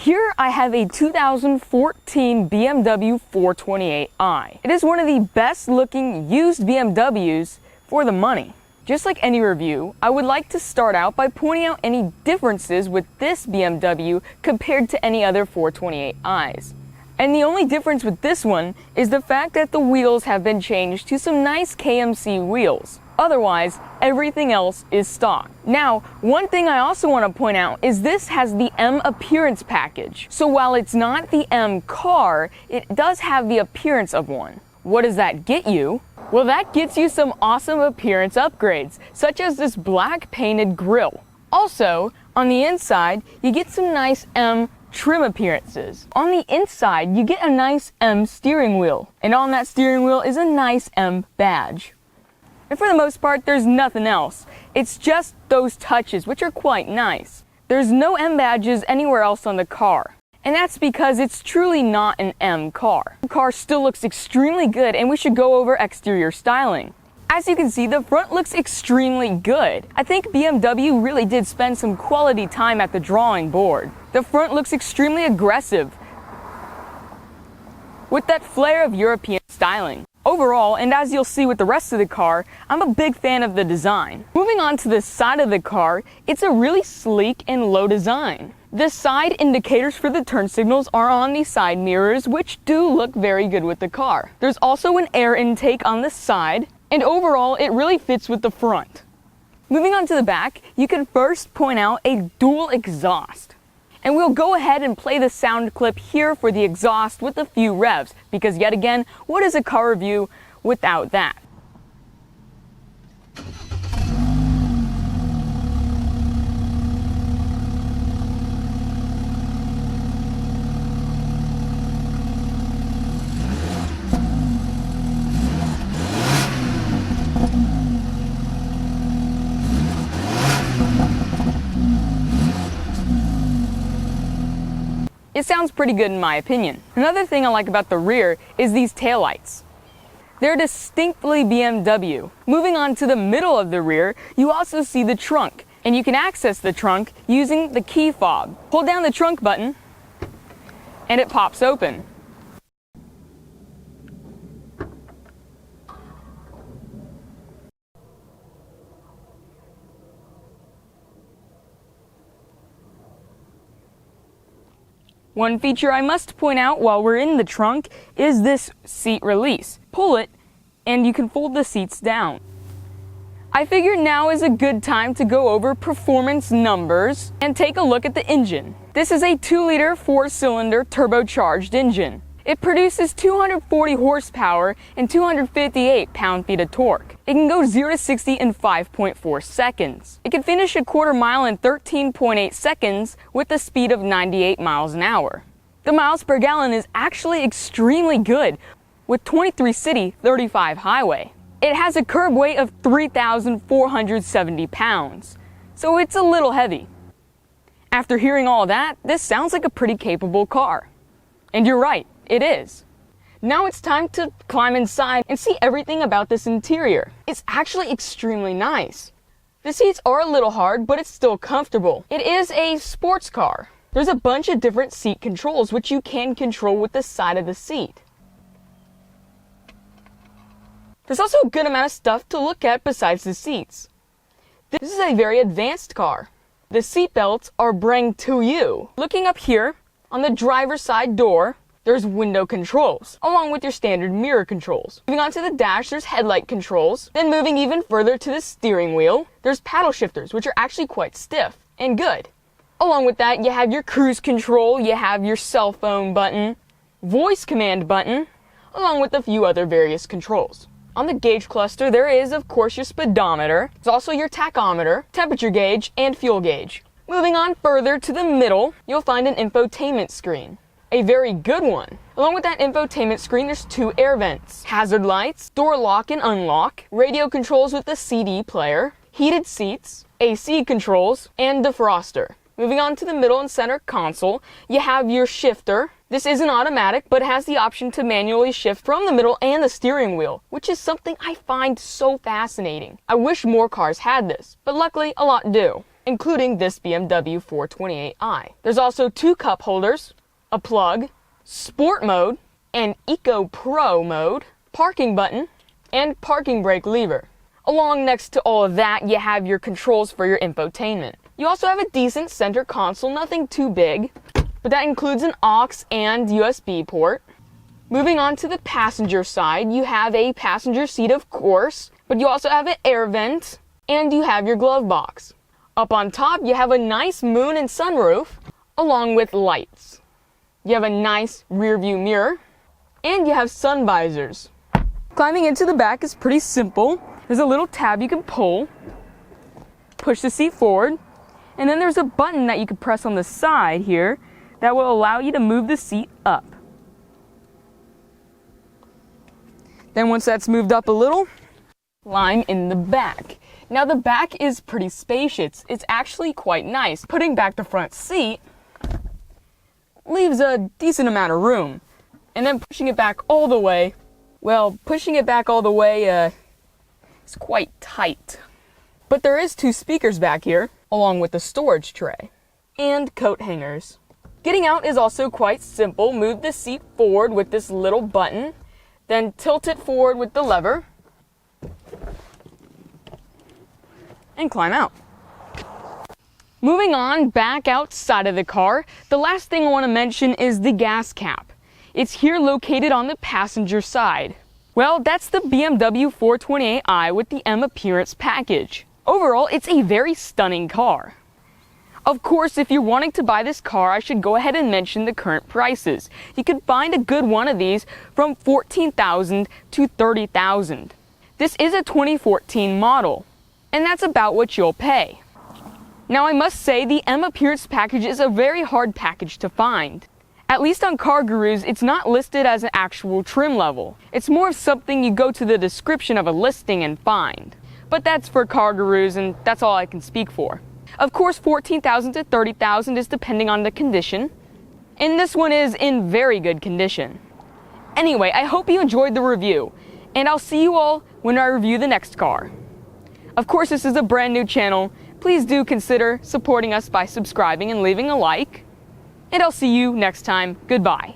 Here I have a 2014 BMW 428i. It is one of the best looking used BMWs for the money. Just like any review, I would like to start out by pointing out any differences with this BMW compared to any other 428i's. And the only difference with this one is the fact that the wheels have been changed to some nice KMC wheels. Otherwise, everything else is stock. Now, one thing I also want to point out is this has the M appearance package. So while it's not the M car, it does have the appearance of one. What does that get you? Well, that gets you some awesome appearance upgrades, such as this black painted grille. Also, on the inside, you get some nice M trim appearances. On the inside, you get a nice M steering wheel, and on that steering wheel is a nice M badge. And for the most part, there's nothing else. It's just those touches, which are quite nice. There's no M badges anywhere else on the car. And that's because it's truly not an M car. The car still looks extremely good, and we should go over exterior styling. As you can see, the front looks extremely good. I think BMW really did spend some quality time at the drawing board. The front looks extremely aggressive, with that flair of European styling. Overall, and as you'll see with the rest of the car, I'm a big fan of the design. Moving on to the side of the car, it's a really sleek and low design. The side indicators for the turn signals are on the side mirrors, which do look very good with the car. There's also an air intake on the side, and overall, it really fits with the front. Moving on to the back, you can first point out a dual exhaust. And we'll go ahead and play the sound clip here for the exhaust with a few revs, because yet again, what is a car review without that? It sounds pretty good in my opinion. Another thing I like about the rear is these taillights. They're distinctly BMW. Moving on to the middle of the rear, you also see the trunk, and you can access the trunk using the key fob. Hold down the trunk button, and it pops open. One feature I must point out while we're in the trunk is this seat release. Pull it, and you can fold the seats down. I figure now is a good time to go over performance numbers and take a look at the engine. This is a 2-liter 4-cylinder turbocharged engine. It produces 240 horsepower and 258 pound-feet of torque. It can go 0 to 60 in 5.4 seconds. It can finish a quarter mile in 13.8 seconds with a speed of 98 miles an hour. The miles per gallon is actually extremely good, with 23 city, 35 highway. It has a curb weight of 3,470 pounds, so it's a little heavy. After hearing all that, this sounds like a pretty capable car. And you're right. It is. Now it's time to climb inside and see everything about this interior. It's actually extremely nice. The seats are a little hard, but it's still comfortable. It is a sports car. There's a bunch of different seat controls which you can control with the side of the seat. There's also a good amount of stuff to look at besides the seats. This is a very advanced car. The seat belts are bring to you. Looking up here on the driver's side door, there's window controls, along with your standard mirror controls. Moving on to the dash, there's headlight controls. Then moving even further to the steering wheel, there's paddle shifters, which are actually quite stiff and good. Along with that, you have your cruise control, you have your cell phone button, voice command button, along with a few other various controls. On the gauge cluster, there is, of course, your speedometer. There's also your tachometer, temperature gauge, and fuel gauge. Moving on further to the middle, you'll find an infotainment screen. A very good one. Along with that infotainment screen, there's 2 air vents, hazard lights, door lock and unlock, radio controls with a CD player, heated seats, AC controls, and defroster. Moving on to the middle and center console, you have your shifter. This isn't automatic, but it has the option to manually shift from the middle and the steering wheel, which is something I find so fascinating. I wish more cars had this, but luckily a lot do. including this BMW 428i. There's also 2 cup holders, a plug, sport mode, and Eco Pro mode, parking button, and parking brake lever. Along next to all of that, you have your controls for your infotainment. You also have a decent center console, nothing too big, but that includes an aux and USB port. Moving on to the passenger side, you have a passenger seat, of course, but you also have an air vent, and you have your glove box. Up on top, you have a nice moon and sunroof, along with lights. You have a nice rear view mirror, and you have sun visors. Climbing into the back is pretty simple. There's a little tab you can pull, push the seat forward, and then there's a button that you can press on the side here that will allow you to move the seat up. Then once that's moved up a little, climb in the back. Now the back is pretty spacious. It's actually quite nice. Putting back the front seat leaves a decent amount of room. And then pushing it back all the way, well, pushing it back all the way is quite tight. But there is 2 speakers back here, along with the storage tray and coat hangers. Getting out is also quite simple. Move the seat forward with this little button, then tilt it forward with the lever, and climb out. Moving on back outside of the car, the last thing I want to mention is the gas cap. It's here located on the passenger side. Well, that's the BMW 428i with the M Appearance package. Overall, it's a very stunning car. Of course, if you're wanting to buy this car, I should go ahead and mention the current prices. You could find a good one of these from $14,000 to $30,000. This is a 2014 model, and that's about what you'll pay. Now, I must say the M Appearance package is a very hard package to find. At least on Car Gurus, it's not listed as an actual trim level. It's more of something you go to the description of a listing and find. But that's for Car Gurus, and that's all I can speak for. Of course, $14,000 to $30,000 is depending on the condition, and this one is in very good condition. Anyway, I hope you enjoyed the review, and I'll see you all when I review the next car. Of course, this is a brand new channel. Please do consider supporting us by subscribing and leaving a like. And I'll see you next time. Goodbye.